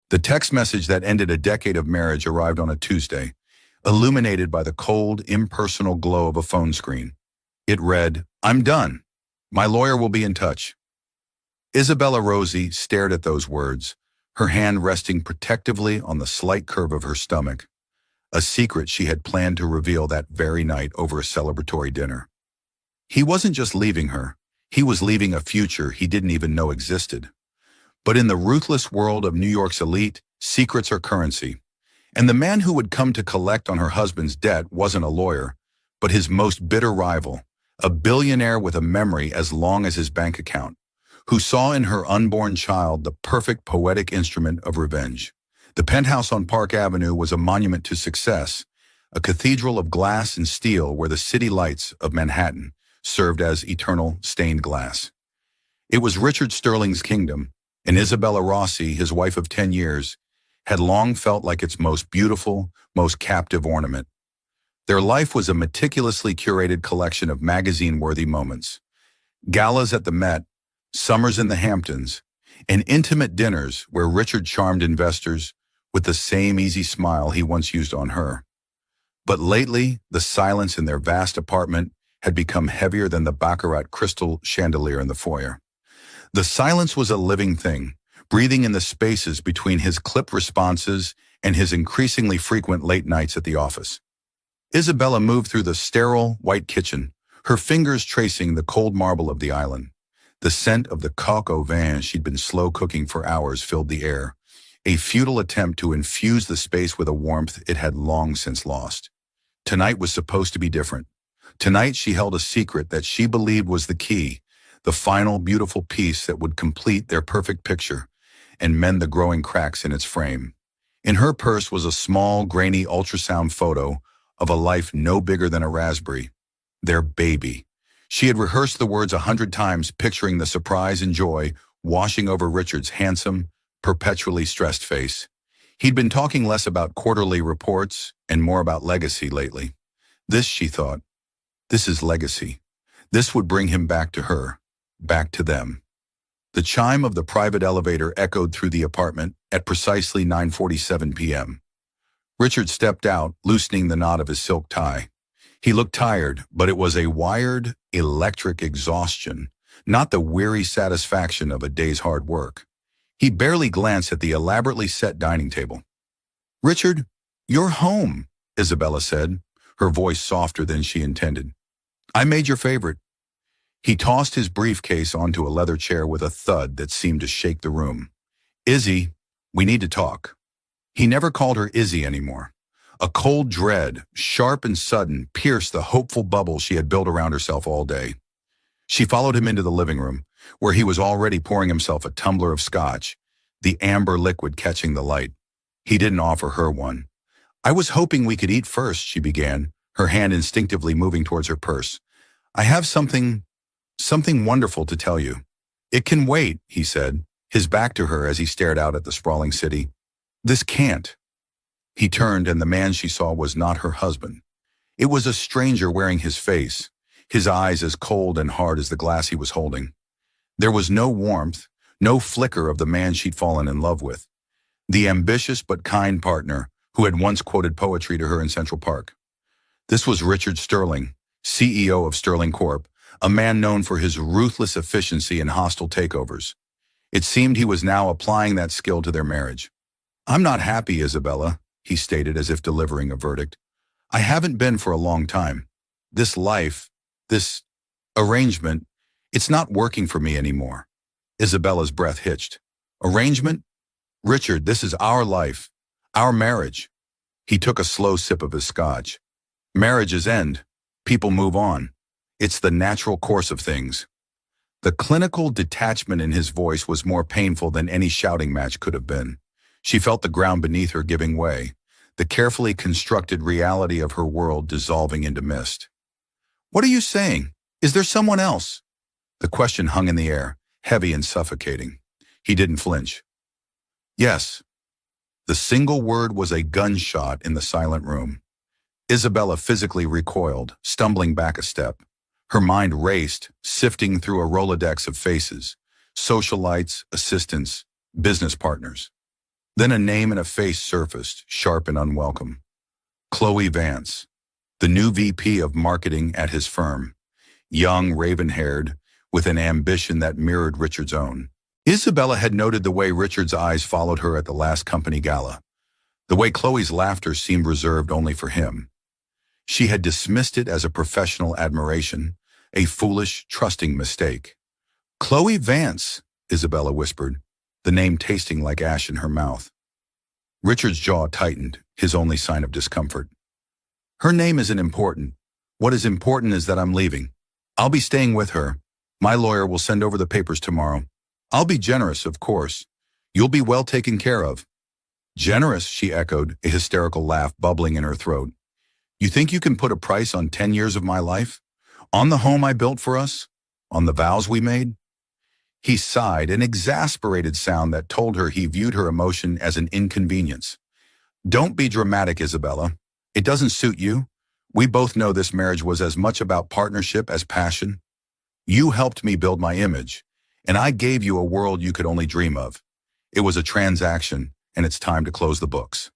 The text message that ended a decade of marriage arrived on a Tuesday, illuminated by the cold, impersonal glow of a phone screen. It read, "I'm done. My lawyer will be in touch." Isabella Rosie stared at those words, her hand resting protectively on the slight curve of her stomach, a secret she had planned to reveal that very night over a celebratory dinner. He wasn't just leaving her, he was leaving a future he didn't even know existed. But in the ruthless world of New York's elite, secrets are currency. And the man who would come to collect on her husband's debt wasn't a lawyer, but his most bitter rival, a billionaire with a memory as long as his bank account, who saw in her unborn child the perfect poetic instrument of revenge. The penthouse on Park Avenue was a monument to success, a cathedral of glass and steel where the city lights of Manhattan served as eternal stained glass. It was Richard Sterling's kingdom, and Isabella Rossi, his wife of 10 years, had long felt like its most beautiful, most captive ornament. Their life was a meticulously curated collection of magazine-worthy moments. Galas at the Met, summers in the Hamptons, and intimate dinners where Richard charmed investors with the same easy smile he once used on her. But lately, the silence in their vast apartment had become heavier than the baccarat crystal chandelier in the foyer. The silence was a living thing, breathing in the spaces between his clipped responses and his increasingly frequent late nights at the office. Isabella moved through the sterile, white kitchen, her fingers tracing the cold marble of the island. The scent of the coq au vin she'd been slow cooking for hours filled the air, a futile attempt to infuse the space with a warmth it had long since lost. Tonight was supposed to be different. Tonight she held a secret that she believed was the key, the final beautiful piece that would complete their perfect picture and mend the growing cracks in its frame. In her purse was a small, grainy ultrasound photo of a life no bigger than a raspberry, their baby. She had rehearsed the words 100 times, picturing the surprise and joy washing over Richard's handsome, perpetually stressed face. He'd been talking less about quarterly reports and more about legacy lately. This, she thought, this is legacy. This would bring him back to her, back to them. The chime of the private elevator echoed through the apartment at precisely 9:47 p.m. Richard stepped out, loosening the knot of his silk tie. He looked tired, but it was a wired, electric exhaustion, not the weary satisfaction of a day's hard work. He barely glanced at the elaborately set dining table. "Richard, you're home," Isabella said, her voice softer than she intended. "I made your favorite." He tossed his briefcase onto a leather chair with a thud that seemed to shake the room. "Izzy, we need to talk." He never called her Izzy anymore. A cold dread, sharp and sudden, pierced the hopeful bubble she had built around herself all day. She followed him into the living room, where he was already pouring himself a tumbler of scotch, the amber liquid catching the light. He didn't offer her one. "I was hoping we could eat first," she began, her hand instinctively moving towards her purse. "I have something wonderful to tell you." "It can wait," he said, his back to her as he stared out at the sprawling city. "This can't." He turned, and the man she saw was not her husband. It was a stranger wearing his face, his eyes as cold and hard as the glass he was holding. There was no warmth, no flicker of the man she'd fallen in love with, the ambitious but kind partner who had once quoted poetry to her in Central Park. This was Richard Sterling, CEO of Sterling Corp., a man known for his ruthless efficiency in hostile takeovers. It seemed he was now applying that skill to their marriage. "I'm not happy, Isabella," he stated as if delivering a verdict. "I haven't been for a long time. This life, this arrangement, it's not working for me anymore." Isabella's breath hitched. "Arrangement? Richard, this is our life, our marriage." He took a slow sip of his scotch. "Marriages end. People move on. It's the natural course of things." The clinical detachment in his voice was more painful than any shouting match could have been. She felt the ground beneath her giving way, the carefully constructed reality of her world dissolving into mist. "What are you saying? Is there someone else?" The question hung in the air, heavy and suffocating. He didn't flinch. "Yes." The single word was a gunshot in the silent room. Isabella physically recoiled, stumbling back a step. Her mind raced, sifting through a Rolodex of faces, socialites, assistants, business partners. Then a name and a face surfaced, sharp and unwelcome. Chloe Vance, the new VP of marketing at his firm. Young, raven-haired, with an ambition that mirrored Richard's own. Isabella had noted the way Richard's eyes followed her at the last company gala, the way Chloe's laughter seemed reserved only for him. She had dismissed it as a professional admiration, a foolish, trusting mistake. "Chloe Vance," Isabella whispered, the name tasting like ash in her mouth. Richard's jaw tightened, his only sign of discomfort. "Her name isn't important. What is important is that I'm leaving. I'll be staying with her. My lawyer will send over the papers tomorrow. I'll be generous, of course. You'll be well taken care of." "Generous," she echoed, a hysterical laugh bubbling in her throat. "You think you can put a price on 10 years of my life? On the home I built for us? On the vows we made?" He sighed, an exasperated sound that told her he viewed her emotion as an inconvenience. "Don't be dramatic, Isabella. It doesn't suit you. We both know this marriage was as much about partnership as passion. You helped me build my image, and I gave you a world you could only dream of. It was a transaction, and it's time to close the books."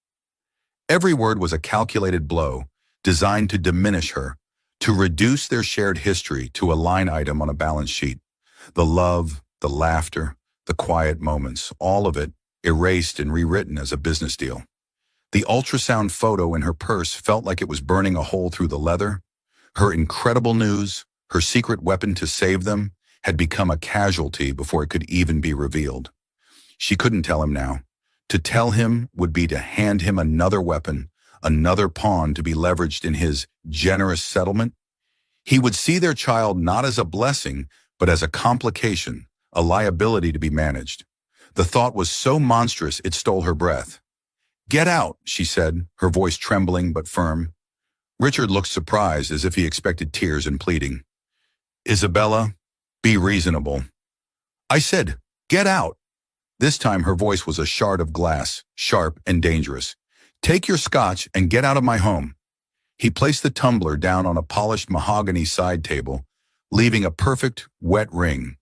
Every word was a calculated blow, designed to diminish her, to reduce their shared history to a line item on a balance sheet. The love, the laughter, the quiet moments, all of it erased and rewritten as a business deal. The ultrasound photo in her purse felt like it was burning a hole through the leather. Her incredible news, her secret weapon to save them, had become a casualty before it could even be revealed. She couldn't tell him now. To tell him would be to hand him another weapon, another pawn to be leveraged in his generous settlement. He would see their child not as a blessing, but as a complication, a liability to be managed. The thought was so monstrous it stole her breath. "Get out," she said, her voice trembling but firm. Richard looked surprised, as if he expected tears and pleading. "Isabella, be reasonable." "I said, get out." This time her voice was a shard of glass, sharp and dangerous. "Take your scotch and get out of my home." He placed the tumbler down on a polished mahogany side table, leaving a perfect, wet ring,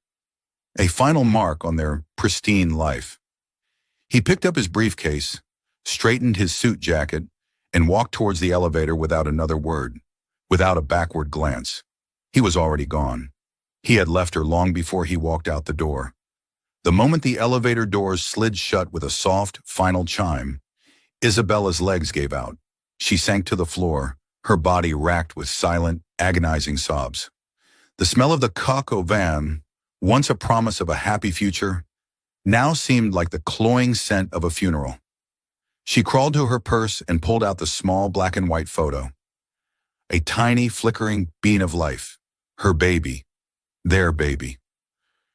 a final mark on their pristine life. He picked up his briefcase, straightened his suit jacket, and walked towards the elevator without another word, without a backward glance. He was already gone. He had left her long before he walked out the door. The moment the elevator doors slid shut with a soft, final chime, Isabella's legs gave out. She sank to the floor, her body racked with silent, agonizing sobs. The smell of the coq au vin, once a promise of a happy future, now seemed like the cloying scent of a funeral. She crawled to her purse and pulled out the small black and white photo. A tiny, flickering bean of life. Her baby. Their baby.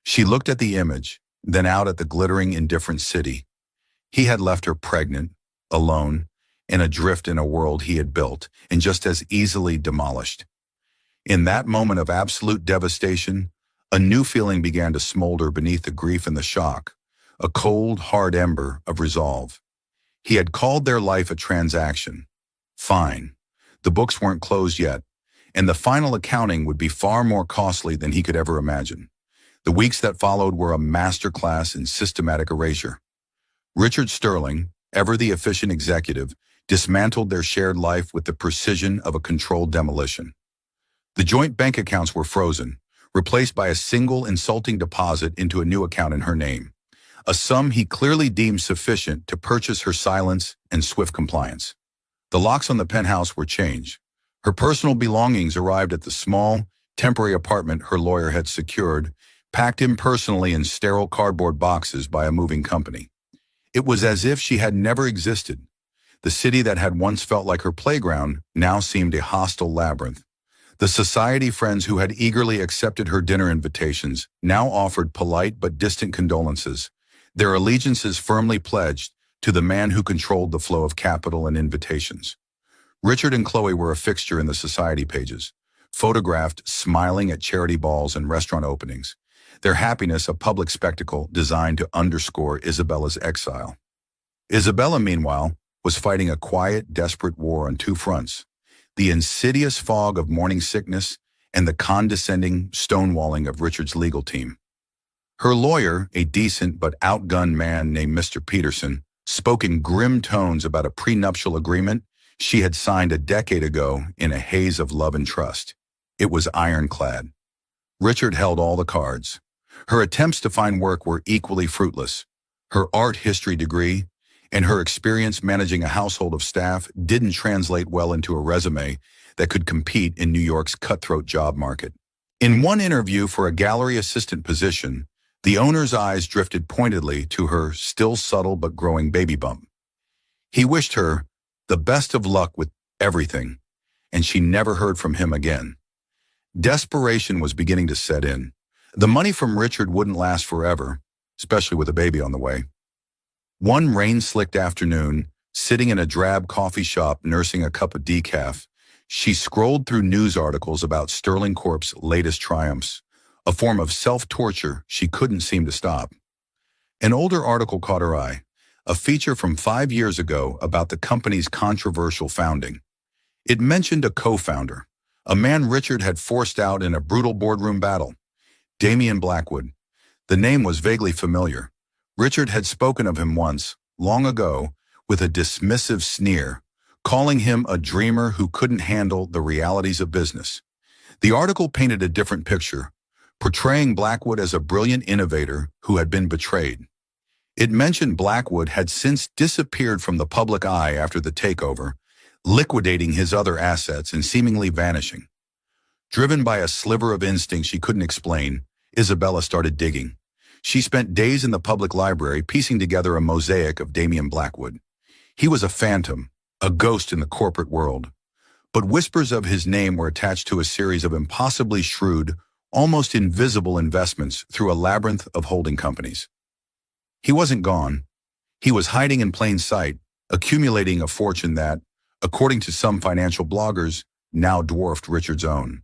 She looked at the image, then out at the glittering, indifferent city. He had left her pregnant, alone, and adrift in a world he had built and just as easily demolished. In that moment of absolute devastation, a new feeling began to smolder beneath the grief and the shock, a cold, hard ember of resolve. He had called their life a transaction. Fine. The books weren't closed yet, and the final accounting would be far more costly than he could ever imagine. The weeks that followed were a masterclass in systematic erasure. Richard Sterling, ever the efficient executive, dismantled their shared life with the precision of a controlled demolition. The joint bank accounts were frozen, replaced by a single insulting deposit into a new account in her name, a sum he clearly deemed sufficient to purchase her silence and swift compliance. The locks on the penthouse were changed. Her personal belongings arrived at the small, temporary apartment her lawyer had secured, packed impersonally in sterile cardboard boxes by a moving company. It was as if she had never existed. The city that had once felt like her playground now seemed a hostile labyrinth. The society friends who had eagerly accepted her dinner invitations now offered polite but distant condolences, their allegiances firmly pledged to the man who controlled the flow of capital and invitations. Richard and Chloe were a fixture in the society pages, photographed smiling at charity balls and restaurant openings, their happiness a public spectacle designed to underscore Isabella's exile. Isabella, meanwhile, was fighting a quiet, desperate war on two fronts: the insidious fog of morning sickness and the condescending stonewalling of Richard's legal team. Her lawyer, a decent but outgunned man named Mr. Peterson, spoke in grim tones about a prenuptial agreement she had signed a decade ago in a haze of love and trust. It was ironclad. Richard held all the cards. Her attempts to find work were equally fruitless. Her art history degree and her experience managing a household of staff didn't translate well into a resume that could compete in New York's cutthroat job market. In one interview for a gallery assistant position, the owner's eyes drifted pointedly to her still subtle but growing baby bump. He wished her the best of luck with everything, and she never heard from him again. Desperation was beginning to set in. The money from Richard wouldn't last forever, especially with a baby on the way. One rain-slicked afternoon, sitting in a drab coffee shop nursing a cup of decaf, she scrolled through news articles about Sterling Corp's latest triumphs, a form of self-torture she couldn't seem to stop. An older article caught her eye, a feature from 5 years ago about the company's controversial founding. It mentioned a co-founder, a man Richard had forced out in a brutal boardroom battle, Damian Blackwood. The name was vaguely familiar. Richard had spoken of him once, long ago, with a dismissive sneer, calling him a dreamer who couldn't handle the realities of business. The article painted a different picture, portraying Blackwood as a brilliant innovator who had been betrayed. It mentioned Blackwood had since disappeared from the public eye after the takeover, liquidating his other assets and seemingly vanishing. Driven by a sliver of instinct she couldn't explain, Isabella started digging. She spent days in the public library piecing together a mosaic of Damian Blackwood. He was a phantom, a ghost in the corporate world. But whispers of his name were attached to a series of impossibly shrewd, almost invisible investments through a labyrinth of holding companies. He wasn't gone. He was hiding in plain sight, accumulating a fortune that, according to some financial bloggers, now dwarfed Richard's own.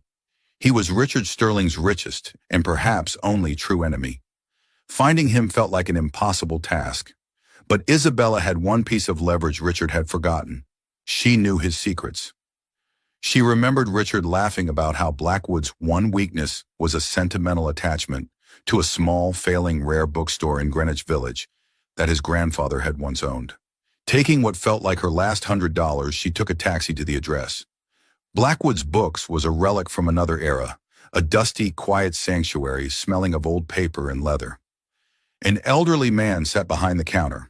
He was Richard Sterling's richest and perhaps only true enemy. Finding him felt like an impossible task. But Isabella had one piece of leverage Richard had forgotten. She knew his secrets. She remembered Richard laughing about how Blackwood's one weakness was a sentimental attachment to a small, failing rare bookstore in Greenwich Village that his grandfather had once owned. Taking what felt like her last $100, she took a taxi to the address. Blackwood's Books was a relic from another era, a dusty, quiet sanctuary smelling of old paper and leather. An elderly man sat behind the counter.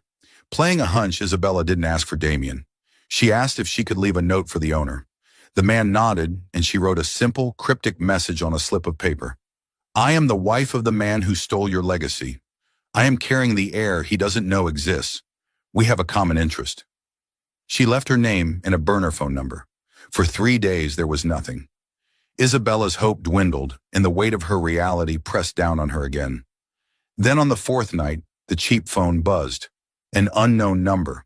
Playing a hunch, Isabella didn't ask for Damian. She asked if she could leave a note for the owner. The man nodded, and she wrote a simple, cryptic message on a slip of paper. I am the wife of the man who stole your legacy. I am carrying the heir he doesn't know exists. We have a common interest. She left her name and a burner phone number. For 3 days, there was nothing. Isabella's hope dwindled, and the weight of her reality pressed down on her again. Then on the 4th night, the cheap phone buzzed. An unknown number.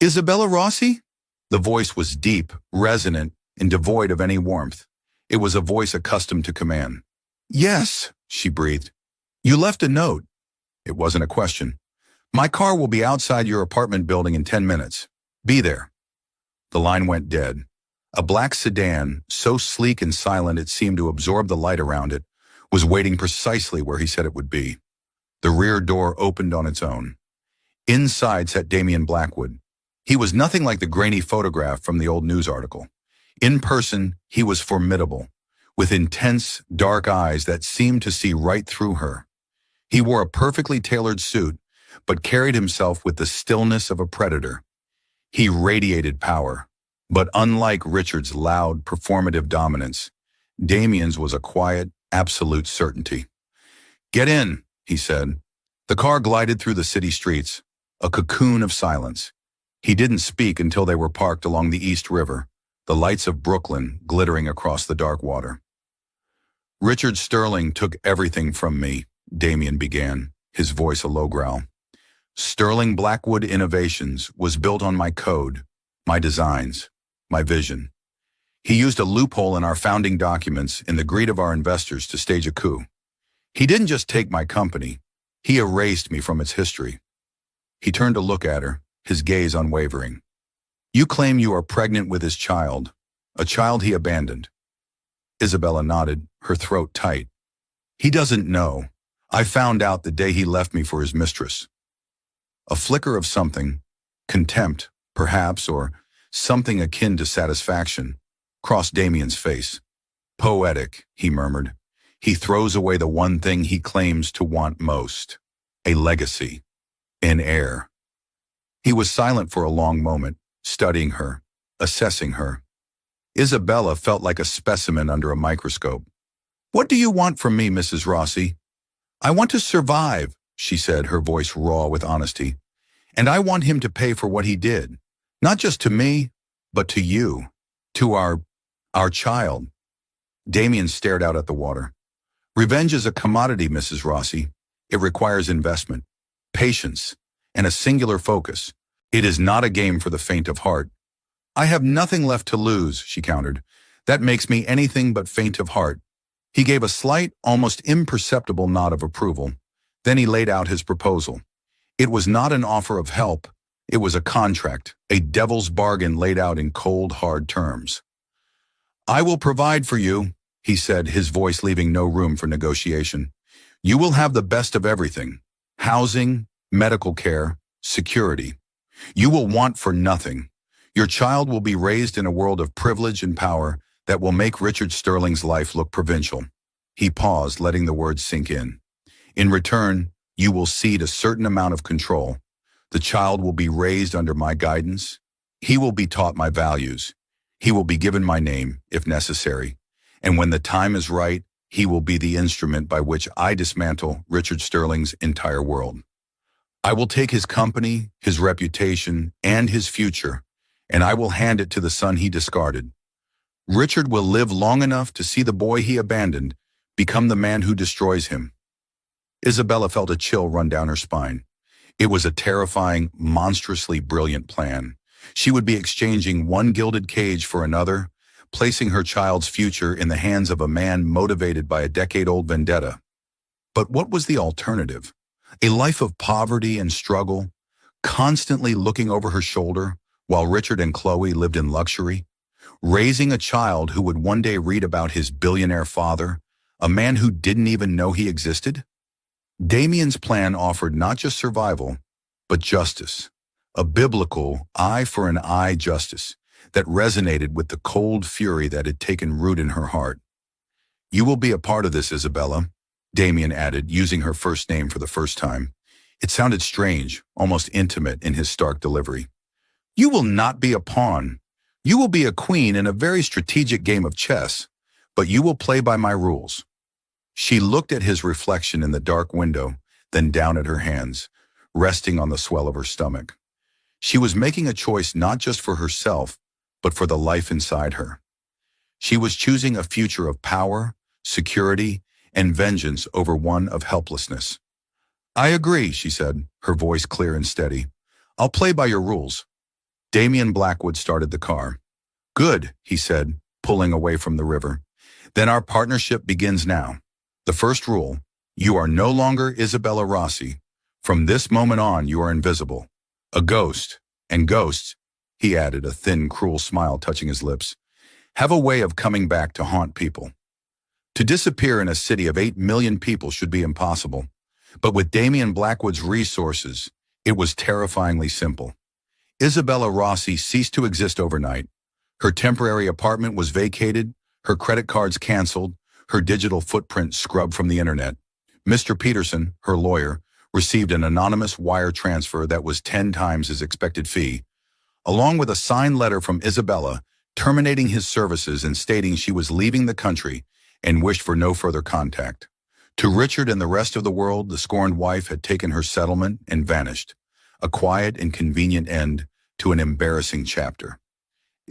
Isabella Rossi? The voice was deep, resonant, and devoid of any warmth. It was a voice accustomed to command. Yes, she breathed. You left a note. It wasn't a question. My car will be outside your apartment building in 10 minutes. Be there. The line went dead. A black sedan, so sleek and silent it seemed to absorb the light around it, was waiting precisely where he said it would be. The rear door opened on its own. Inside sat Damian Blackwood. He was nothing like the grainy photograph from the old news article. In person, he was formidable, with intense, dark eyes that seemed to see right through her. He wore a perfectly tailored suit, but carried himself with the stillness of a predator. He radiated power, but unlike Richard's loud, performative dominance, Damian's was a quiet, absolute certainty. Get in, he said. The car glided through the city streets, a cocoon of silence. He didn't speak until they were parked along the East River, the lights of Brooklyn glittering across the dark water. Richard Sterling took everything from me, Damian began, his voice a low growl. Sterling Blackwood Innovations was built on my code, my designs, my vision. He used a loophole in our founding documents in the greed of our investors to stage a coup. He didn't just take my company, he erased me from its history. He turned to look at her, his gaze unwavering. You claim you are pregnant with his child, a child he abandoned. Isabella nodded, her throat tight. He doesn't know. I found out the day he left me for his mistress. A flicker of something, contempt, perhaps, or something akin to satisfaction, crossed Damien's face. Poetic, he murmured. He throws away the one thing he claims to want most. A legacy. An heir. He was silent for a long moment, studying her, assessing her. Isabella felt like a specimen under a microscope. "What do you want from me, Mrs. Rossi?" "I want to survive," she said, her voice raw with honesty. "And I want him to pay for what he did. Not just to me, but to you. To our child." Damien stared out at the water. "Revenge is a commodity, Mrs. Rossi. It requires investment, patience, and a singular focus. It is not a game for the faint of heart." "I have nothing left to lose," she countered. "That makes me anything but faint of heart." He gave a slight, almost imperceptible nod of approval. Then he laid out his proposal. It was not an offer of help. It was a contract, a devil's bargain laid out in cold, hard terms. "I will provide for you," he said, his voice leaving no room for negotiation. "You will have the best of everything: housing, medical care, security. You will want for nothing. Your child will be raised in a world of privilege and power that will make Richard Sterling's life look provincial." He paused, letting the words sink in. "In return, you will cede a certain amount of control. The child will be raised under my guidance. He will be taught my values. He will be given my name, if necessary. And when the time is right, he will be the instrument by which I dismantle Richard Sterling's entire world. I will take his company, his reputation, and his future, and I will hand it to the son he discarded. Richard will live long enough to see the boy he abandoned become the man who destroys him." Isabella felt a chill run down her spine. It was a terrifying, monstrously brilliant plan. She would be exchanging one gilded cage for another, placing her child's future in the hands of a man motivated by a decade-old vendetta. But what was the alternative? A life of poverty and struggle, constantly looking over her shoulder while Richard and Chloe lived in luxury, raising a child who would one day read about his billionaire father, a man who didn't even know he existed? Damien's plan offered not just survival, but justice, a biblical eye for an eye justice that resonated with the cold fury that had taken root in her heart. "You will be a part of this, Isabella," Damien added, using her first name for the first time. It sounded strange, almost intimate in his stark delivery. "You will not be a pawn. You will be a queen in a very strategic game of chess, but you will play by my rules." She looked at his reflection in the dark window, then down at her hands, resting on the swell of her stomach. She was making a choice not just for herself, but for the life inside her. She was choosing a future of power, security, and vengeance over one of helplessness. "I agree," she said, her voice clear and steady. "I'll play by your rules." Damien Blackwood started the car. "Good," he said, pulling away from the river. "Then our partnership begins now. The first rule: you are no longer Isabella Rossi. From this moment on, you are invisible. A ghost, and ghosts," he added, a thin, cruel smile touching his lips, "have a way of coming back to haunt people. To disappear in a city of 8 million people should be impossible. But with Damien Blackwood's resources, it was terrifyingly simple. Isabella Rossi ceased to exist overnight. Her temporary apartment was vacated, her credit cards canceled, her digital footprint scrubbed from the internet. Mr. Peterson, her lawyer, received an anonymous wire transfer that was 10 times his expected fee, along with a signed letter from Isabella terminating his services and stating she was leaving the country and wished for no further contact. To Richard and the rest of the world, the scorned wife had taken her settlement and vanished, a quiet and convenient end to an embarrassing chapter.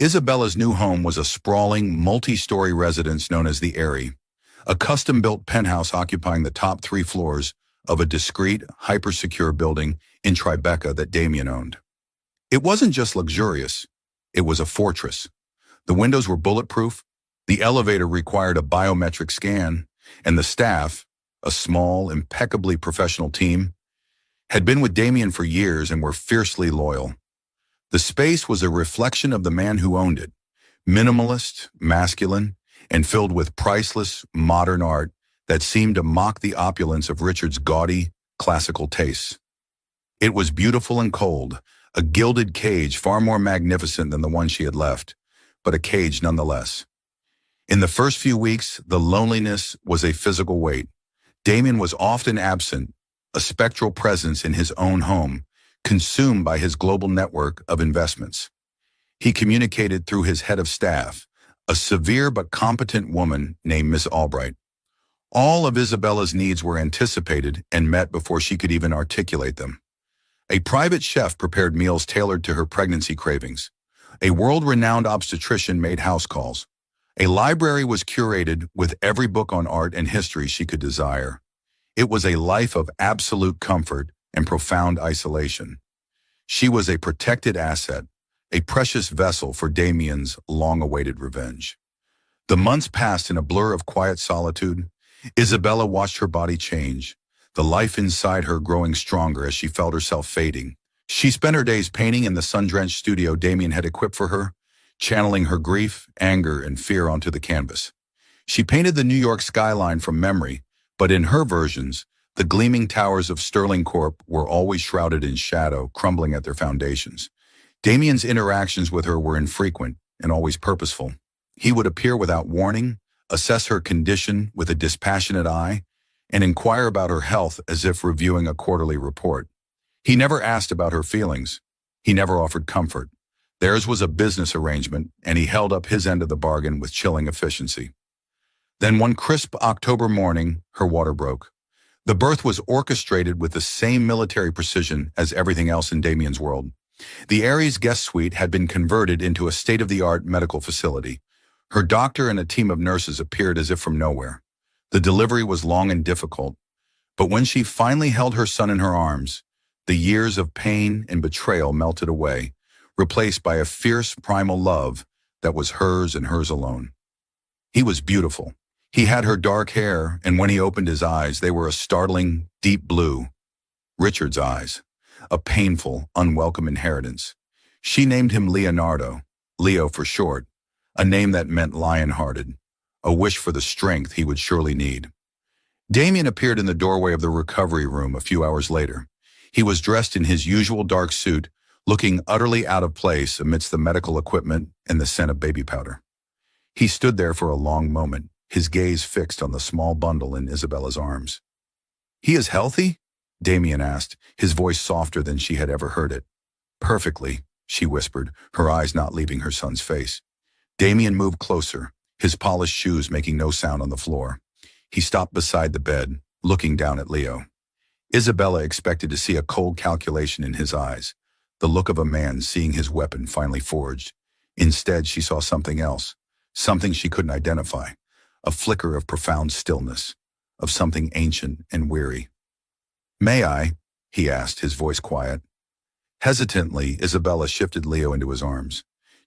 Isabella's new home was a sprawling, multi-story residence known as the Eyrie, a custom-built penthouse occupying the top 3 floors of a discreet, hyper-secure building in Tribeca that Damien owned. It wasn't just luxurious, it was a fortress. The windows were bulletproof, the elevator required a biometric scan, and the staff, a small, impeccably professional team, had been with Damien for years and were fiercely loyal. The space was a reflection of the man who owned it, minimalist, masculine, and filled with priceless, modern art that seemed to mock the opulence of Richard's gaudy, classical tastes. It was beautiful and cold, a gilded cage far more magnificent than the one she had left, but a cage nonetheless. In the first few weeks, the loneliness was a physical weight. Damien was often absent, a spectral presence in his own home, consumed by his global network of investments. He communicated through his head of staff, a severe but competent woman named Miss Albright. All of Isabella's needs were anticipated and met before she could even articulate them. A private chef prepared meals tailored to her pregnancy cravings. A world-renowned obstetrician made house calls. A library was curated with every book on art and history she could desire. It was a life of absolute comfort and profound isolation. She was a protected asset, a precious vessel for Damien's long-awaited revenge. The months passed in a blur of quiet solitude. Isabella watched her body change, the life inside her growing stronger as she felt herself fading. She spent her days painting in the sun-drenched studio Damien had equipped for her, channeling her grief, anger, and fear onto the canvas. She painted the New York skyline from memory, but in her versions, the gleaming towers of Sterling Corp were always shrouded in shadow, crumbling at their foundations. Damien's interactions with her were infrequent and always purposeful. He would appear without warning, assess her condition with a dispassionate eye, and inquire about her health as if reviewing a quarterly report. He never asked about her feelings. He never offered comfort. Theirs was a business arrangement, and he held up his end of the bargain with chilling efficiency. Then one crisp October morning, her water broke. The birth was orchestrated with the same military precision as everything else in Damien's world. The Aries guest suite had been converted into a state-of-the-art medical facility. Her doctor and a team of nurses appeared as if from nowhere. The delivery was long and difficult, but when she finally held her son in her arms, the years of pain and betrayal melted away, replaced by a fierce primal love that was hers and hers alone. He was beautiful. He had her dark hair, and when he opened his eyes, they were a startling, deep blue. Richard's eyes, a painful, unwelcome inheritance. She named him Leonardo, Leo for short, a name that meant lion-hearted, a wish for the strength he would surely need. Damien appeared in the doorway of the recovery room a few hours later. He was dressed in his usual dark suit, looking utterly out of place amidst the medical equipment and the scent of baby powder. He stood there for a long moment, his gaze fixed on the small bundle in Isabella's arms. "He is healthy?" Damien asked, his voice softer than she had ever heard it. "Perfectly," she whispered, her eyes not leaving her son's face. Damien moved closer, his polished shoes making no sound on the floor. He stopped beside the bed, looking down at Leo. Isabella expected to see a cold calculation in his eyes, the look of a man seeing his weapon finally forged. Instead, she saw something else, something she couldn't identify, a flicker of profound stillness, of something ancient and weary. "May I?" he asked, his voice quiet. Hesitantly, Isabella shifted Leo into his arms.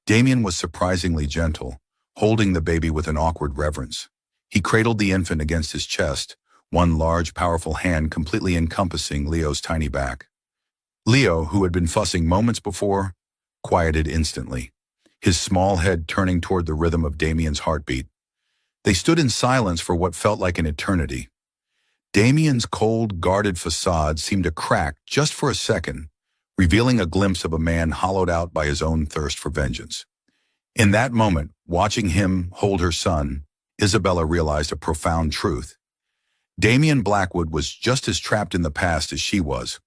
Damien was surprisingly gentle, holding the baby with an awkward reverence. He cradled the infant against his chest, one large, powerful hand completely encompassing Leo's tiny back. Leo, who had been fussing moments before, quieted instantly, his small head turning toward the rhythm of Damien's heartbeat. They stood in silence for what felt like an eternity. Damien's cold, guarded facade seemed to crack just for a second, revealing a glimpse of a man hollowed out by his own thirst for vengeance. In that moment, watching him hold her son, Isabella realized a profound truth. Damien Blackwood was just as trapped in the past as she was.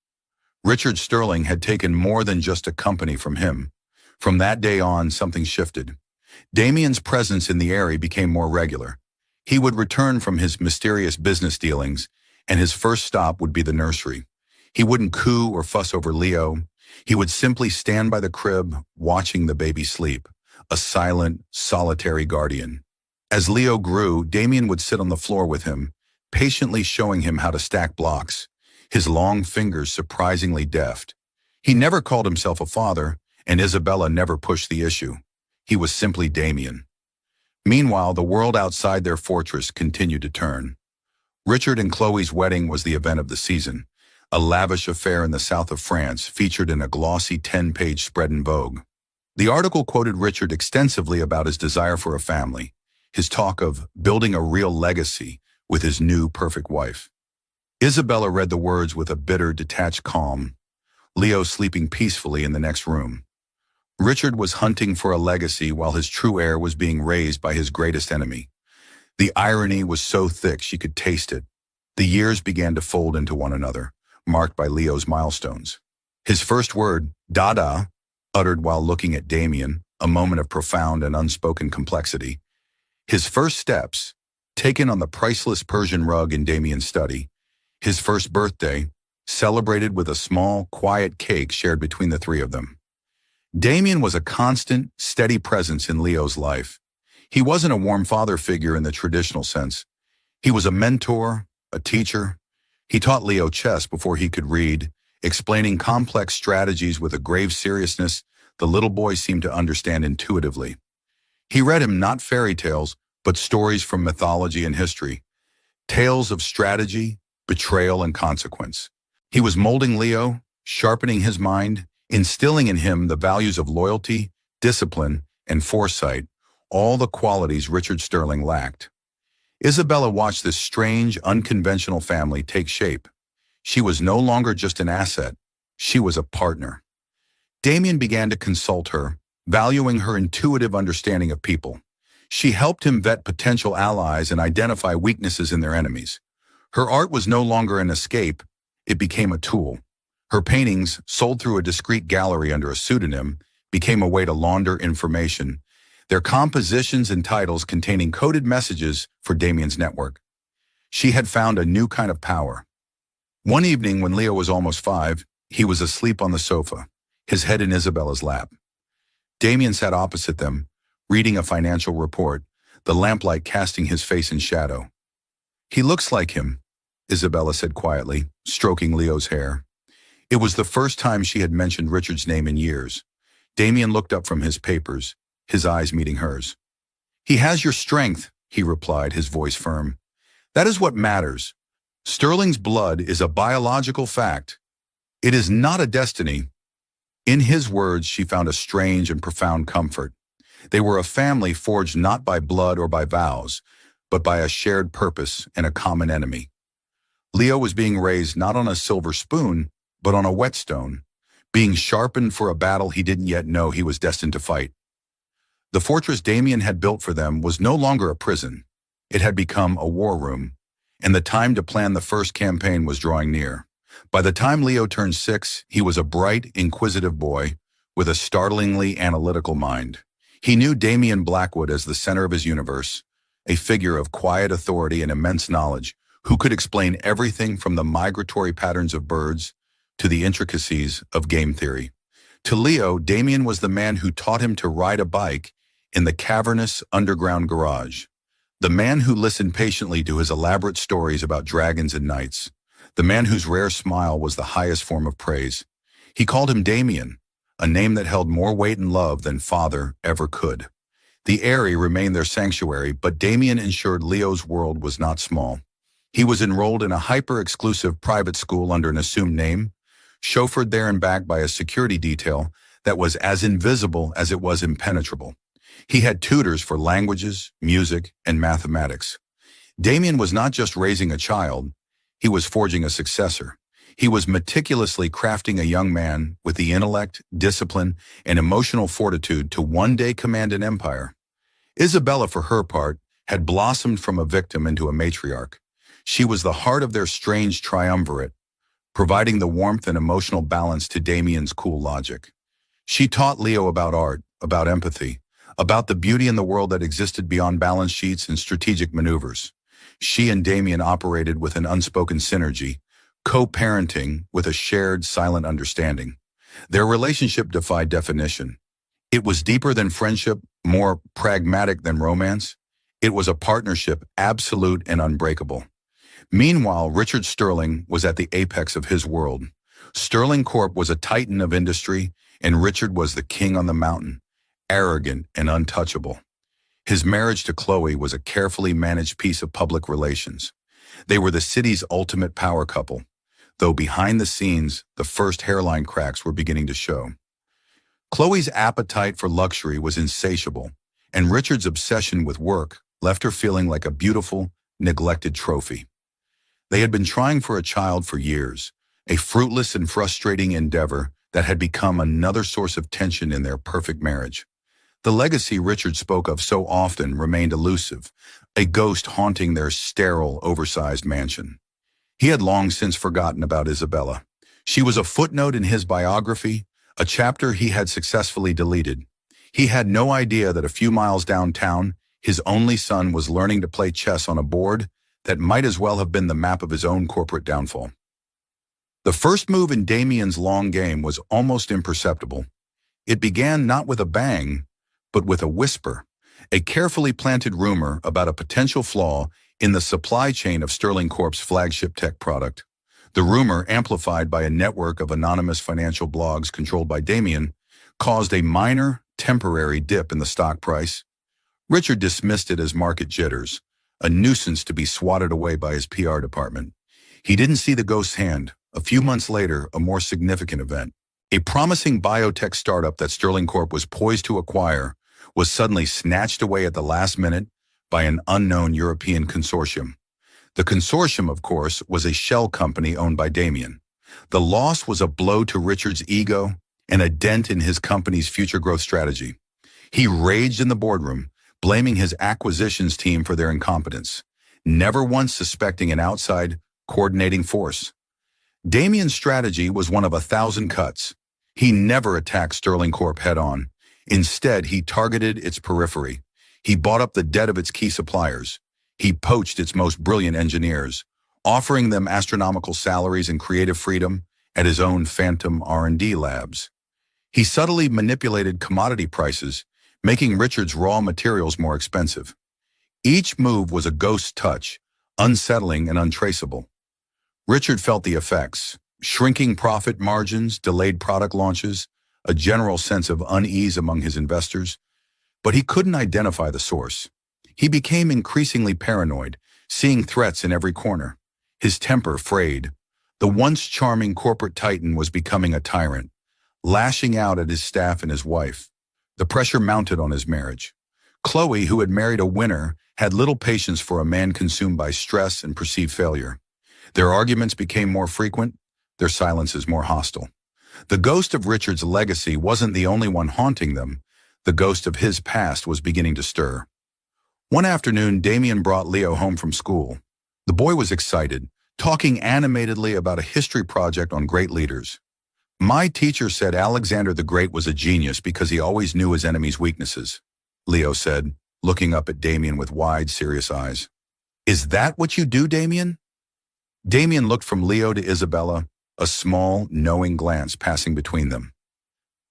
Richard Sterling had taken more than just a company from him. From that day on, something shifted. Damien's presence in the area became more regular. He would return from his mysterious business dealings, and his first stop would be the nursery. He wouldn't coo or fuss over Leo. He would simply stand by the crib, watching the baby sleep, a silent, solitary guardian. As Leo grew, Damien would sit on the floor with him, patiently showing him how to stack blocks, his long fingers surprisingly deft. He never called himself a father, and Isabella never pushed the issue. He was simply Damien. Meanwhile, the world outside their fortress continued to turn. Richard and Chloe's wedding was the event of the season, a lavish affair in the south of France featured in a glossy 10-page spread in Vogue. The article quoted Richard extensively about his desire for a family, his talk of building a real legacy with his new perfect wife. Isabella read the words with a bitter, detached calm. Leo sleeping peacefully in the next room. Richard was hunting for a legacy while his true heir was being raised by his greatest enemy. The irony was so thick she could taste it. The years began to fold into one another, marked by Leo's milestones. His first word, "Dada," uttered while looking at Damien, a moment of profound and unspoken complexity. His first steps, taken on the priceless Persian rug in Damien's study. His first birthday, celebrated with a small, quiet cake shared between the three of them. Damien was a constant, steady presence in Leo's life. He wasn't a warm father figure in the traditional sense. He was a mentor, a teacher. He taught Leo chess before he could read, explaining complex strategies with a grave seriousness the little boy seemed to understand intuitively. He read him not fairy tales, but stories from mythology and history, tales of strategy, betrayal, and consequence. He was molding Leo, sharpening his mind, instilling in him the values of loyalty, discipline, and foresight, all the qualities Richard Sterling lacked. Isabella watched this strange, unconventional family take shape. She was no longer just an asset, she was a partner. Damien began to consult her, valuing her intuitive understanding of people. She helped him vet potential allies and identify weaknesses in their enemies. Her art was no longer an escape, it became a tool. Her paintings, sold through a discreet gallery under a pseudonym, became a way to launder information, their compositions and titles containing coded messages for Damien's network. She had found a new kind of power. One evening when Leo was almost 5, he was asleep on the sofa, his head in Isabella's lap. Damien sat opposite them, reading a financial report, the lamplight casting his face in shadow. "He looks like him," Isabella said quietly, stroking Leo's hair. It was the first time she had mentioned Richard's name in years. Damien looked up from his papers, his eyes meeting hers. "He has your strength," he replied, his voice firm. "That is what matters. Sterling's blood is a biological fact. It is not a destiny." In his words, she found a strange and profound comfort. They were a family forged not by blood or by vows, but by a shared purpose and a common enemy. Leo was being raised not on a silver spoon, but on a whetstone, being sharpened for a battle he didn't yet know he was destined to fight. The fortress Damien had built for them was no longer a prison. It had become a war room, and the time to plan the first campaign was drawing near. By the time Leo turned 6, he was a bright, inquisitive boy with a startlingly analytical mind. He knew Damien Blackwood as the center of his universe, a figure of quiet authority and immense knowledge, who could explain everything from the migratory patterns of birds to the intricacies of game theory. To Leo, Damien was the man who taught him to ride a bike in the cavernous underground garage, the man who listened patiently to his elaborate stories about dragons and knights, the man whose rare smile was the highest form of praise. He called him Damien, a name that held more weight and love than father ever could. The Eyrie remained their sanctuary, but Damien ensured Leo's world was not small. He was enrolled in a hyper-exclusive private school under an assumed name, chauffeured there and back by a security detail that was as invisible as it was impenetrable. He had tutors for languages, music, and mathematics. Damien was not just raising a child, he was forging a successor. He was meticulously crafting a young man with the intellect, discipline, and emotional fortitude to one day command an empire. Isabella, for her part, had blossomed from a victim into a matriarch. She was the heart of their strange triumvirate, providing the warmth and emotional balance to Damien's cool logic. She taught Leo about art, about empathy, about the beauty in the world that existed beyond balance sheets and strategic maneuvers. She and Damien operated with an unspoken synergy, co-parenting with a shared, silent understanding. Their relationship defied definition. It was deeper than friendship, more pragmatic than romance. It was a partnership absolute and unbreakable. Meanwhile, Richard Sterling was at the apex of his world. Sterling Corp was a titan of industry, and Richard was the king on the mountain, arrogant and untouchable. His marriage to Chloe was a carefully managed piece of public relations. They were the city's ultimate power couple, though behind the scenes, the first hairline cracks were beginning to show. Chloe's appetite for luxury was insatiable, and Richard's obsession with work left her feeling like a beautiful, neglected trophy. They had been trying for a child for years. a fruitless and frustrating endeavor that had become another source of tension in their perfect marriage. The legacy Richard spoke of so often remained elusive, a ghost haunting their sterile, oversized mansion. He had long since forgotten about Isabella. She was a footnote in his biography, a chapter he had successfully deleted. He had no idea that a few miles downtown, his only son was learning to play chess on a board that might as well have been the map of his own corporate downfall. The first move in Damien's long game was almost imperceptible. It began not with a bang, but with a whisper, a carefully planted rumor about a potential flaw in the supply chain of Sterling Corp's flagship tech product. The rumor, amplified by a network of anonymous financial blogs controlled by Damien, caused a minor, temporary dip in the stock price. Richard dismissed it as market jitters, a nuisance to be swatted away by his PR department. He didn't see the ghost's hand. A few months later, a more significant event. A promising biotech startup that Sterling Corp was poised to acquire was suddenly snatched away at the last minute by an unknown European consortium. The consortium, of course, was a shell company owned by Damien. The loss was a blow to Richard's ego and a dent in his company's future growth strategy. He raged in the boardroom, blaming his acquisitions team for their incompetence, never once suspecting an outside, coordinating force. Damien's strategy was one of 1,000 cuts. He never attacked Sterling Corp head-on. Instead, he targeted its periphery. He bought up the debt of its key suppliers. He poached its most brilliant engineers, offering them astronomical salaries and creative freedom at his own phantom R&D labs. He subtly manipulated commodity prices, making Richard's raw materials more expensive. Each move was a ghost touch, unsettling and untraceable. Richard felt the effects: shrinking profit margins, delayed product launches, a general sense of unease among his investors. But he couldn't identify the source. He became increasingly paranoid, seeing threats in every corner. His temper frayed. The once charming corporate titan was becoming a tyrant, lashing out at his staff and his wife. The pressure mounted on his marriage. Chloe, who had married a winner, had little patience for a man consumed by stress and perceived failure. Their arguments became more frequent, their silences more hostile. The ghost of Richard's legacy wasn't the only one haunting them. The ghost of his past was beginning to stir. One afternoon, Damien brought Leo home from school. The boy was excited, talking animatedly about a history project on great leaders. "My teacher said Alexander the Great was a genius because he always knew his enemy's weaknesses," Leo said, looking up at Damien with wide, serious eyes. "Is that what you do, Damien?" Damien looked from Leo to Isabella, a small, knowing glance passing between them.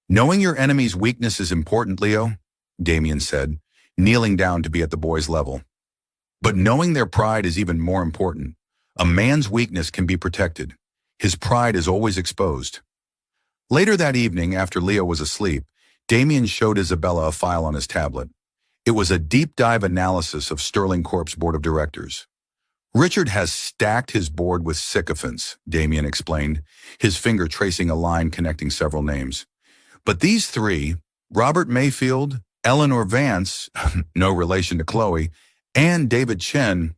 "Knowing your enemy's weakness is important, Leo," Damien said, kneeling down to be at the boy's level. "But knowing their pride is even more important. A man's weakness can be protected. His pride is always exposed." Later that evening, after Leo was asleep, Damien showed Isabella a file on his tablet. It was a deep-dive analysis of Sterling Corp's board of directors. "Richard has stacked his board with sycophants," Damien explained, his finger tracing a line connecting several names. "But these three, Robert Mayfield, Eleanor Vance, no relation to Chloe, and David Chen,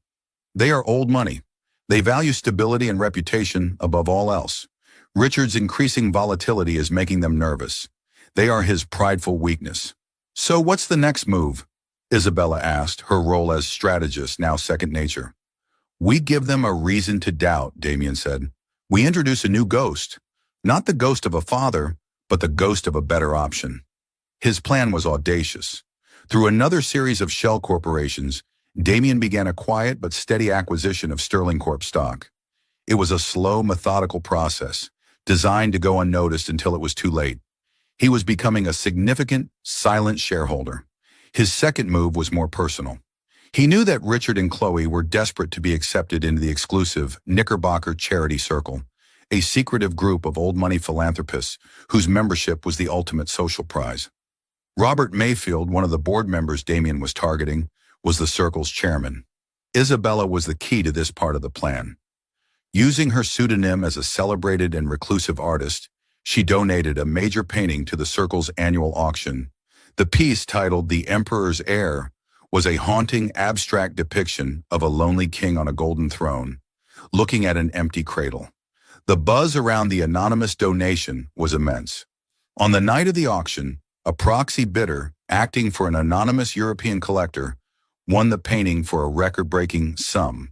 they are old money. They value stability and reputation above all else. Richard's increasing volatility is making them nervous. They are his prideful weakness." "So what's the next move?" Isabella asked, her role as strategist now second nature. "We give them a reason to doubt," Damien said. "We introduce a new ghost. Not the ghost of a father, but the ghost of a better option." His plan was audacious. Through another series of shell corporations, Damien began a quiet but steady acquisition of Sterling Corp stock. It was a slow, methodical process, designed to go unnoticed until it was too late. He was becoming a significant, silent shareholder. His second move was more personal. He knew that Richard and Chloe were desperate to be accepted into the exclusive Knickerbocker Charity Circle, a secretive group of old-money philanthropists whose membership was the ultimate social prize. Robert Mayfield, one of the board members Damien was targeting, was the circle's chairman. Isabella was the key to this part of the plan. Using her pseudonym as a celebrated and reclusive artist, she donated a major painting to the circle's annual auction. The piece, titled "The Emperor's Heir," was a haunting, abstract depiction of a lonely king on a golden throne, looking at an empty cradle. The buzz around the anonymous donation was immense. On the night of the auction, a proxy bidder, acting for an anonymous European collector, won the painting for a record-breaking sum.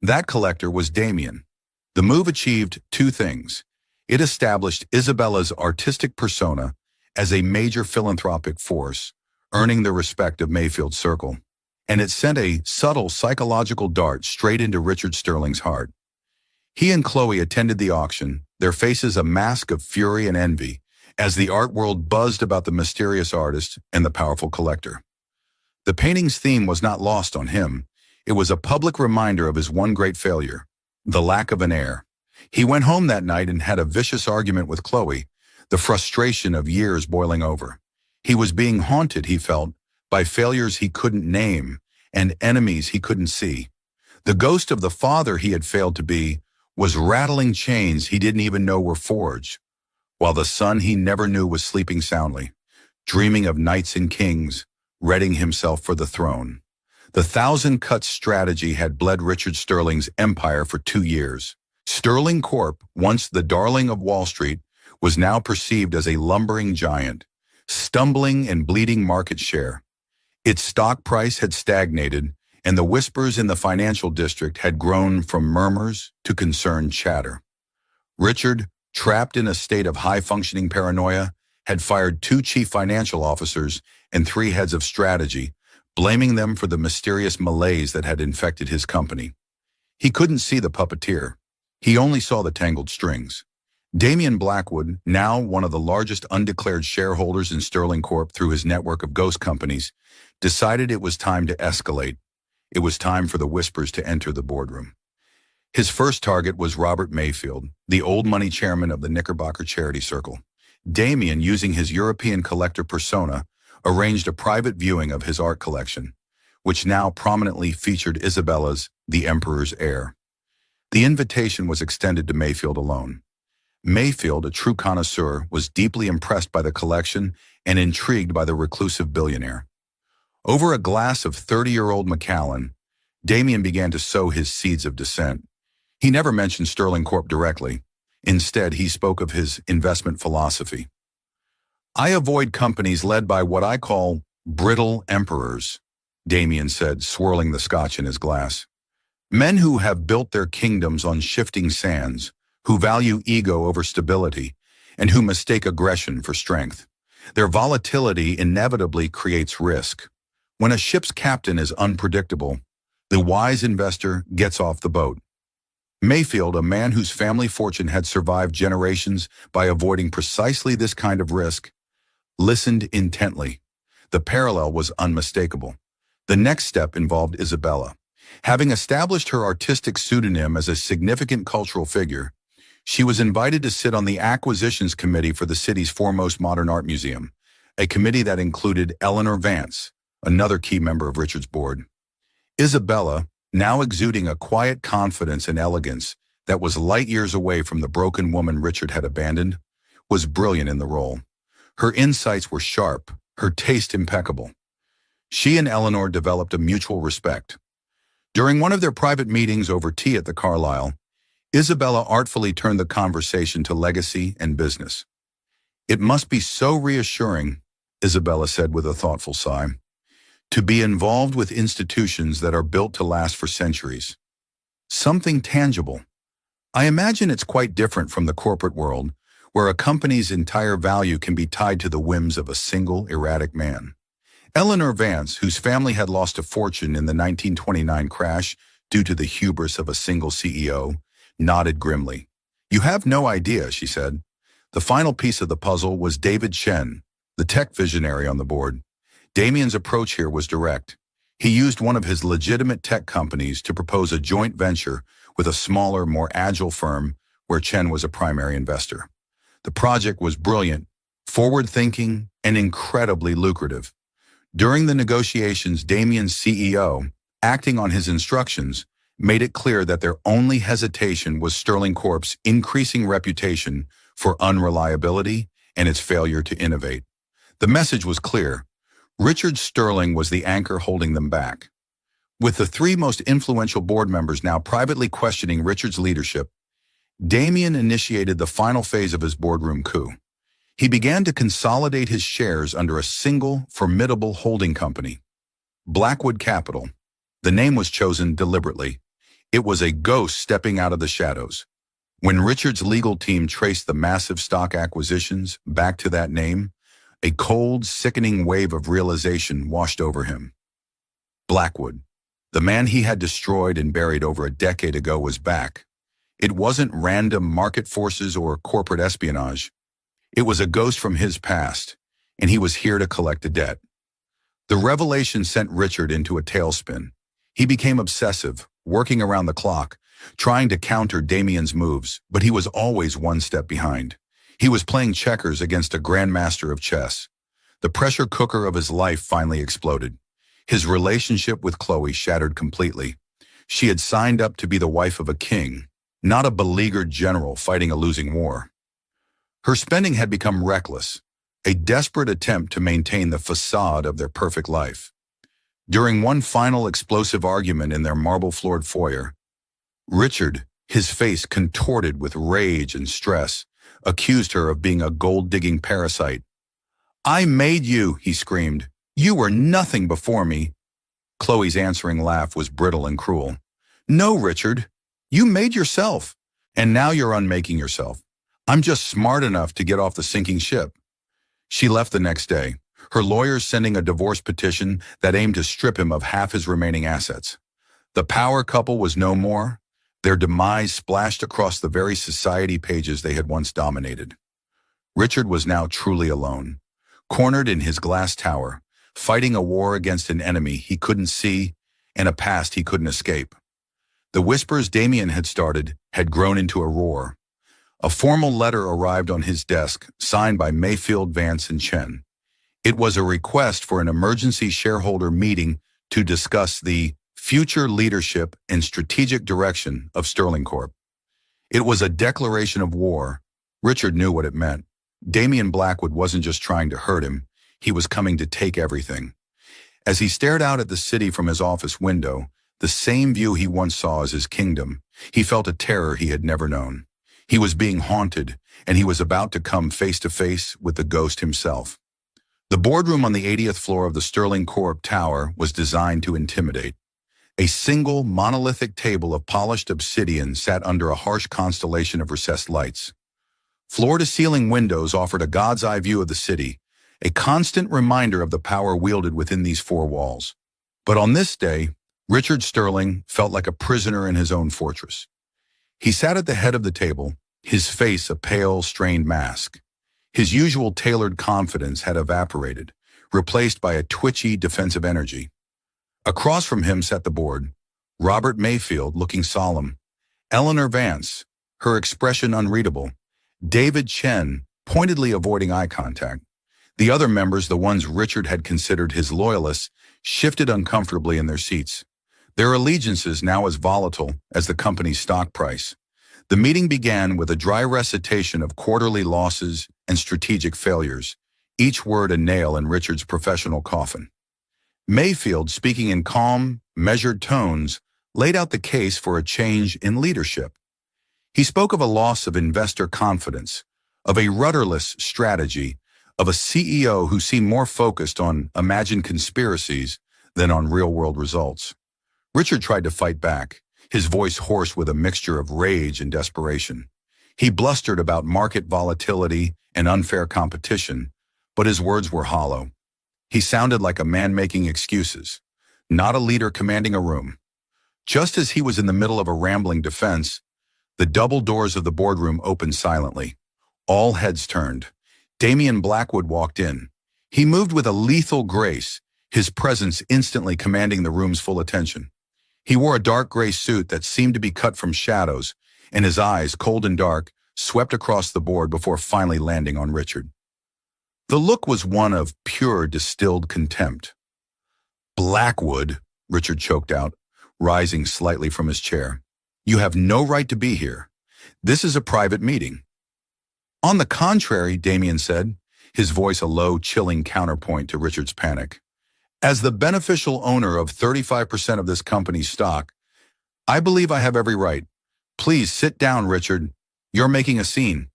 That collector was Damien. The move achieved two things. It established Isabella's artistic persona as a major philanthropic force, earning the respect of Mayfield's circle. And it sent a subtle psychological dart straight into Richard Sterling's heart. He and Chloe attended the auction, their faces a mask of fury and envy, as the art world buzzed about the mysterious artist and the powerful collector. The painting's theme was not lost on him. It was a public reminder of his one great failure, the lack of an heir. He went home that night and had a vicious argument with Chloe, the frustration of years boiling over. He was being haunted, he felt, by failures he couldn't name and enemies he couldn't see. The ghost of the father he had failed to be was rattling chains he didn't even know were forged, while the son he never knew was sleeping soundly, dreaming of knights and kings, readying himself for the throne. The thousand-cut strategy had bled Richard Sterling's empire for 2 years. Sterling Corp., once the darling of Wall Street, was now perceived as a lumbering giant, stumbling and bleeding market share. Its stock price had stagnated, and the whispers in the financial district had grown from murmurs to concerned chatter. Richard, trapped in a state of high-functioning paranoia, had fired 2 chief financial officers and 3 heads of strategy, blaming them for the mysterious malaise that had infected his company. He couldn't see the puppeteer. He only saw the tangled strings. Damien Blackwood, now one of the largest undeclared shareholders in Sterling Corp. Through his network of ghost companies, decided it was time to escalate. It was time for the whispers to enter the boardroom. His first target was Robert Mayfield, the old money chairman of the Knickerbocker Charity Circle. Damien, using his European collector persona, arranged a private viewing of his art collection, which now prominently featured Isabella's The Emperor's Heir. The invitation was extended to Mayfield alone. Mayfield, a true connoisseur, was deeply impressed by the collection and intrigued by the reclusive billionaire. Over a glass of 30-year-old Macallan, Damien began to sow his seeds of dissent. He never mentioned Sterling Corp. Directly. Instead, he spoke of his investment philosophy. "I avoid companies led by what I call brittle emperors," Damien said, swirling the scotch in his glass. "Men who have built their kingdoms on shifting sands, who value ego over stability, and who mistake aggression for strength. Their volatility inevitably creates risk. When a ship's captain is unpredictable, the wise investor gets off the boat." Mayfield, a man whose family fortune had survived generations by avoiding precisely this kind of risk, listened intently. The parallel was unmistakable. The next step involved Isabella. Having established her artistic pseudonym as a significant cultural figure, she was invited to sit on the acquisitions committee for the city's foremost modern art museum, a committee that included Eleanor Vance, another key member of Richard's board. Isabella, now exuding a quiet confidence and elegance that was light years away from the broken woman Richard had abandoned, was brilliant in the role. Her insights were sharp, her taste impeccable. She and Eleanor developed a mutual respect. During one of their private meetings over tea at the Carlisle, Isabella artfully turned the conversation to legacy and business. "It must be so reassuring," Isabella said with a thoughtful sigh, "to be involved with institutions that are built to last for centuries. Something tangible. I imagine it's quite different from the corporate world, where a company's entire value can be tied to the whims of a single erratic man." Eleanor Vance, whose family had lost a fortune in the 1929 crash due to the hubris of a single CEO, nodded grimly. "You have no idea," she said. The final piece of the puzzle was David Chen, the tech visionary on the board. Damien's approach here was direct. He used one of his legitimate tech companies to propose a joint venture with a smaller, more agile firm where Chen was a primary investor. The project was brilliant, forward-thinking, and incredibly lucrative. During the negotiations, Damien's CEO, acting on his instructions, made it clear that their only hesitation was Sterling Corp's increasing reputation for unreliability and its failure to innovate. The message was clear. Richard Sterling was the anchor holding them back. With the 3 most influential board members now privately questioning Richard's leadership, Damien initiated the final phase of his boardroom coup. He began to consolidate his shares under a single, formidable holding company, Blackwood Capital. The name was chosen deliberately. It was a ghost stepping out of the shadows. When Richard's legal team traced the massive stock acquisitions back to that name, a cold, sickening wave of realization washed over him. Blackwood, the man he had destroyed and buried over a decade ago, was back. It wasn't random market forces or corporate espionage. It was a ghost from his past, and he was here to collect a debt. The revelation sent Richard into a tailspin. He became obsessive, working around the clock, trying to counter Damien's moves, but he was always one step behind. He was playing checkers against a grandmaster of chess. The pressure cooker of his life finally exploded. His relationship with Chloe shattered completely. She had signed up to be the wife of a king, not a beleaguered general fighting a losing war. Her spending had become reckless, a desperate attempt to maintain the facade of their perfect life. During one final explosive argument in their marble-floored foyer, Richard, his face contorted with rage and stress, accused her of being a gold-digging parasite. "I made you," he screamed. "You were nothing before me." Chloe's answering laugh was brittle and cruel. "No, Richard. You made yourself, and now you're unmaking yourself. I'm just smart enough to get off the sinking ship." She left the next day, her lawyers sending a divorce petition that aimed to strip him of half his remaining assets. The power couple was no more. Their demise splashed across the very society pages they had once dominated. Richard was now truly alone, cornered in his glass tower, fighting a war against an enemy he couldn't see and a past he couldn't escape. The whispers Damien had started had grown into a roar. A formal letter arrived on his desk, signed by Mayfield, Vance, and Chen. It was a request for an emergency shareholder meeting to discuss the future leadership and strategic direction of Sterling Corp. It was a declaration of war. Richard knew what it meant. Damien Blackwood wasn't just trying to hurt him, he was coming to take everything. As he stared out at the city from his office window, the same view he once saw as his kingdom, he felt a terror he had never known. He was being haunted, and he was about to come face to face with the ghost himself. The boardroom on the 80th floor of the Sterling Corp Tower was designed to intimidate. A single, monolithic table of polished obsidian sat under a harsh constellation of recessed lights. Floor-to-ceiling windows offered a god's-eye view of the city, a constant reminder of the power wielded within these four walls. But on this day, Richard Sterling felt like a prisoner in his own fortress. He sat at the head of the table, his face a pale, strained mask. His usual tailored confidence had evaporated, replaced by a twitchy, defensive energy. Across from him sat the board, Robert Mayfield looking solemn, Eleanor Vance, her expression unreadable, David Chen pointedly avoiding eye contact. The other members, the ones Richard had considered his loyalists, shifted uncomfortably in their seats, their allegiances now as volatile as the company's stock price. The meeting began with a dry recitation of quarterly losses and strategic failures, each word a nail in Richard's professional coffin. Mayfield, speaking in calm, measured tones, laid out the case for a change in leadership. He spoke of a loss of investor confidence, of a rudderless strategy, of a CEO who seemed more focused on imagined conspiracies than on real-world results. Richard tried to fight back, his voice hoarse with a mixture of rage and desperation. He blustered about market volatility and unfair competition, but his words were hollow. He sounded like a man making excuses, not a leader commanding a room. Just as he was in the middle of a rambling defense, the double doors of the boardroom opened silently. All heads turned. Damien Blackwood walked in. He moved with a lethal grace, his presence instantly commanding the room's full attention. He wore a dark gray suit that seemed to be cut from shadows, and his eyes, cold and dark, swept across the board before finally landing on Richard. The look was one of pure distilled contempt. "Blackwood," Richard choked out, rising slightly from his chair. "You have no right to be here. This is a private meeting." "On the contrary," Damien said, his voice a low, chilling counterpoint to Richard's panic. "As the beneficial owner of 35% of this company's stock, I believe I have every right. Please sit down, Richard. You're making a scene.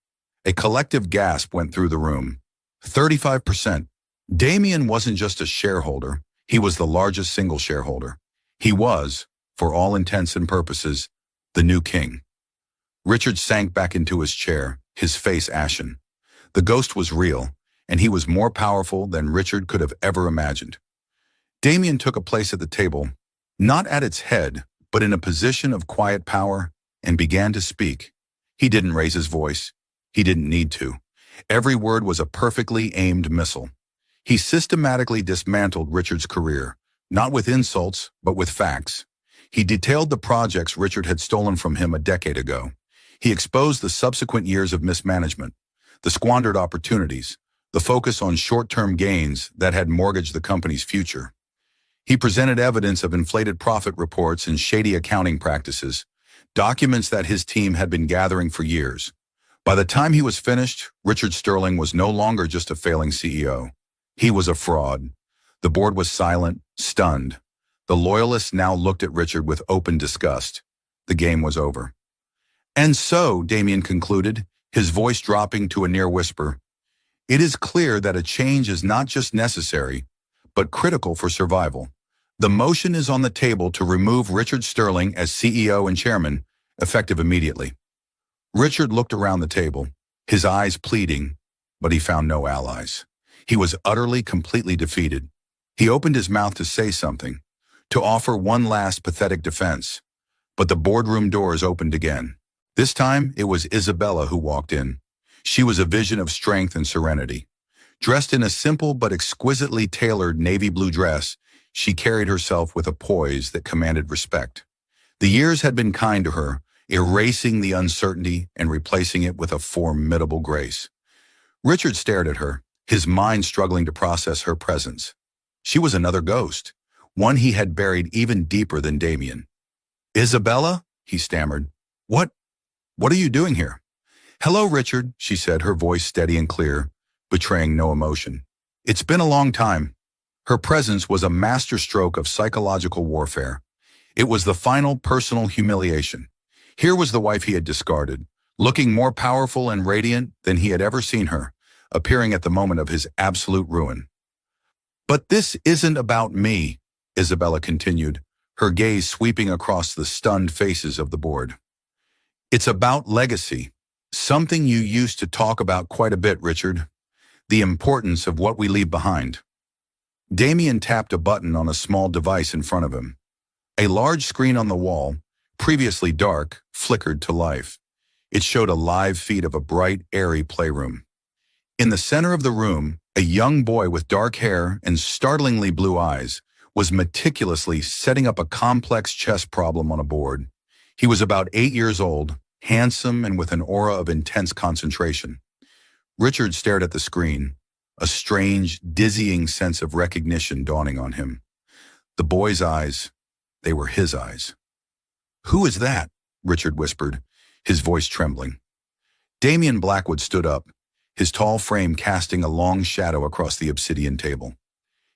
A collective gasp went through the room. 35%. Damien wasn't just a shareholder, he was the largest single shareholder. He was, for all intents and purposes, the new king. Richard sank back into his chair, his face ashen. The ghost was real, and he was more powerful than Richard could have ever imagined. Damien took a place at the table, not at its head, but in a position of quiet power, and began to speak. He didn't raise his voice. He didn't need to. Every word was a perfectly aimed missile. He systematically dismantled Richard's career, not with insults, but with facts. He detailed the projects Richard had stolen from him a decade ago. He exposed the subsequent years of mismanagement, the squandered opportunities, the focus on short-term gains that had mortgaged the company's future. He presented evidence of inflated profit reports and shady accounting practices, documents that his team had been gathering for years. By the time he was finished, Richard Sterling was no longer just a failing CEO. He was a fraud. The board was silent, stunned. The loyalists now looked at Richard with open disgust. The game was over. And so, Damien concluded, his voice dropping to a near whisper, it is clear that a change is not just necessary, but critical for survival. The motion is on the table to remove Richard Sterling as CEO and chairman, effective immediately. Richard looked around the table, his eyes pleading, but he found no allies. He was utterly, completely defeated. He opened his mouth to say something, to offer one last pathetic defense, but the boardroom doors opened again. This time, it was Isabella who walked in. She was a vision of strength and serenity. Dressed in a simple but exquisitely tailored navy blue dress, she carried herself with a poise that commanded respect. The years had been kind to her, erasing the uncertainty and replacing it with a formidable grace. Richard stared at her, his mind struggling to process her presence. She was another ghost, one he had buried even deeper than Damien. Isabella? He stammered. What are you doing here? Hello, Richard, she said, her voice steady and clear, betraying no emotion. It's been a long time. Her presence was a masterstroke of psychological warfare. It was the final personal humiliation. Here was the wife he had discarded, looking more powerful and radiant than he had ever seen her, appearing at the moment of his absolute ruin. But this isn't about me, Isabella continued, her gaze sweeping across the stunned faces of the board. It's about legacy, something you used to talk about quite a bit, Richard. The importance of what we leave behind. Damien tapped a button on a small device in front of him. A large screen on the wall, previously dark, flickered to life. It showed a live feed of a bright, airy playroom. In the center of the room, a young boy with dark hair and startlingly blue eyes was meticulously setting up a complex chess problem on a board. He was about 8 years old, handsome and with an aura of intense concentration. Richard stared at the screen, a strange, dizzying sense of recognition dawning on him. The boy's eyes, they were his eyes. Who is that? Richard whispered, his voice trembling. Damien Blackwood stood up, his tall frame casting a long shadow across the obsidian table.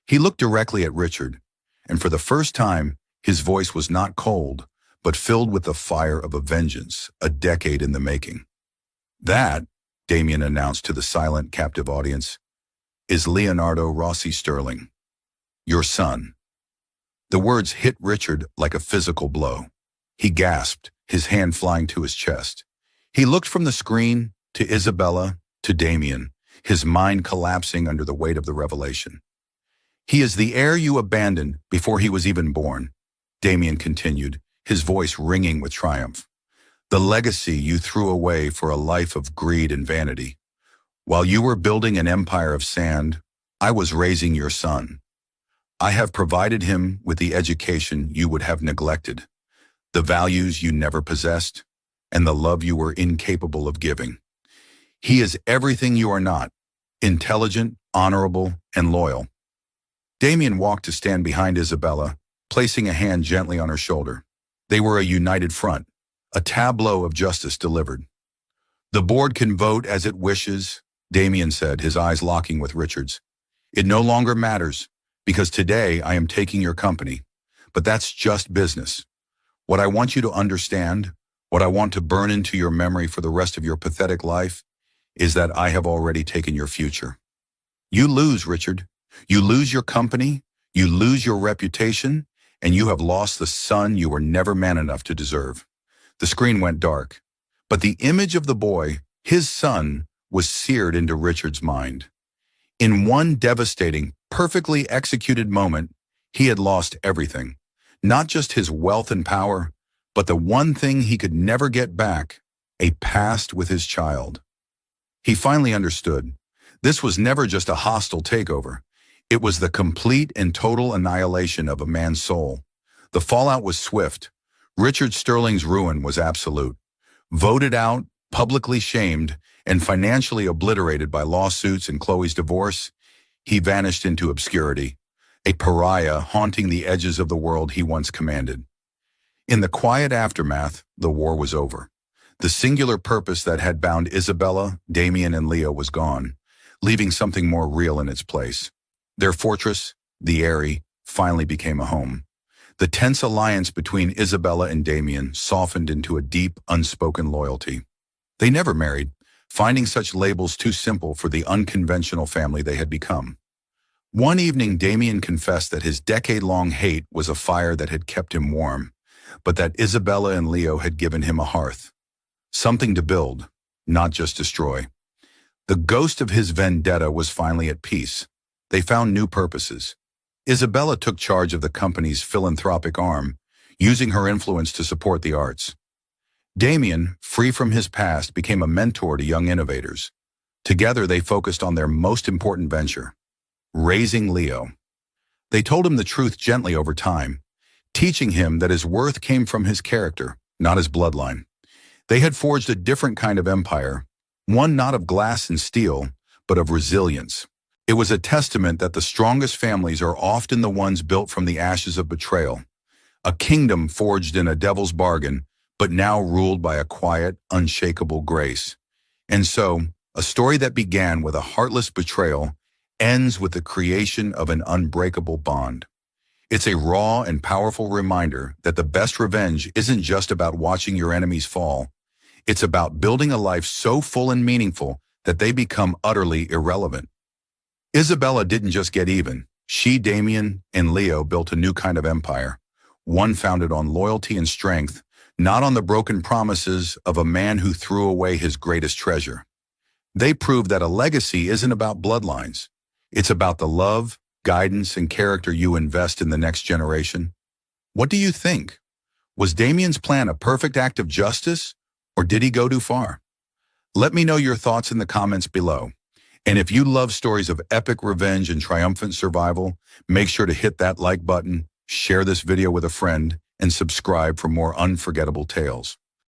He looked directly at Richard, and for the first time, his voice was not cold, but filled with the fire of a vengeance, a decade in the making. That, Damien announced to the silent, captive audience, is Leonardo Rossi Sterling, your son. The words hit Richard like a physical blow. He gasped, his hand flying to his chest. He looked from the screen to Isabella, to Damien, his mind collapsing under the weight of the revelation. He is the heir you abandoned before he was even born, Damien continued, his voice ringing with triumph. The legacy you threw away for a life of greed and vanity. While you were building an empire of sand, I was raising your son. I have provided him with the education you would have neglected, the values you never possessed, and the love you were incapable of giving. He is everything you are not, intelligent, honorable, and loyal. Damien walked to stand behind Isabella, placing a hand gently on her shoulder. They were a united front, a tableau of justice delivered. The board can vote as it wishes, Damien said, his eyes locking with Richard's. It no longer matters, because today I am taking your company. But that's just business. What I want you to understand, What I want to burn into your memory for the rest of your pathetic life is that I have already taken your future. You lose, Richard. You lose your company, you lose your reputation, and you have lost the son you were never man enough to deserve. The screen went dark, but the image of the boy, his son, was seared into Richard's mind. In one devastating, perfectly executed moment, he had lost everything. Not just his wealth and power, but the one thing he could never get back, a past with his child. He finally understood. This was never just a hostile takeover. It was the complete and total annihilation of a man's soul. The fallout was swift. Richard Sterling's ruin was absolute. Voted out, publicly shamed, and financially obliterated by lawsuits and Chloe's divorce, he vanished into obscurity, a pariah haunting the edges of the world he once commanded. In the quiet aftermath, the war was over. The singular purpose that had bound Isabella, Damien, and Leo was gone, leaving something more real in its place. Their fortress, the Eyrie, finally became a home. The tense alliance between Isabella and Damien softened into a deep, unspoken loyalty. They never married, finding such labels too simple for the unconventional family they had become. One evening, Damien confessed that his decade-long hate was a fire that had kept him warm, but that Isabella and Leo had given him a hearth. Something to build, not just destroy. The ghost of his vendetta was finally at peace. They found new purposes. Isabella took charge of the company's philanthropic arm, using her influence to support the arts. Damien, free from his past, became a mentor to young innovators. Together, they focused on their most important venture, raising Leo. They told him the truth gently over time, teaching him that his worth came from his character, not his bloodline. They had forged a different kind of empire, one not of glass and steel, but of resilience. It was a testament that the strongest families are often the ones built from the ashes of betrayal, a kingdom forged in a devil's bargain, but now ruled by a quiet, unshakable grace. And so, a story that began with a heartless betrayal ends with the creation of an unbreakable bond. It's a raw and powerful reminder that the best revenge isn't just about watching your enemies fall. It's about building a life so full and meaningful that they become utterly irrelevant. Isabella didn't just get even. She, Damien, and Leo built a new kind of empire, one founded on loyalty and strength, not on the broken promises of a man who threw away his greatest treasure. They proved that a legacy isn't about bloodlines. It's about the love, guidance, and character you invest in the next generation. What do you think? Was Damien's plan a perfect act of justice, or did he go too far? Let me know your thoughts in the comments below. And if you love stories of epic revenge and triumphant survival, make sure to hit that like button, share this video with a friend, and subscribe for more unforgettable tales.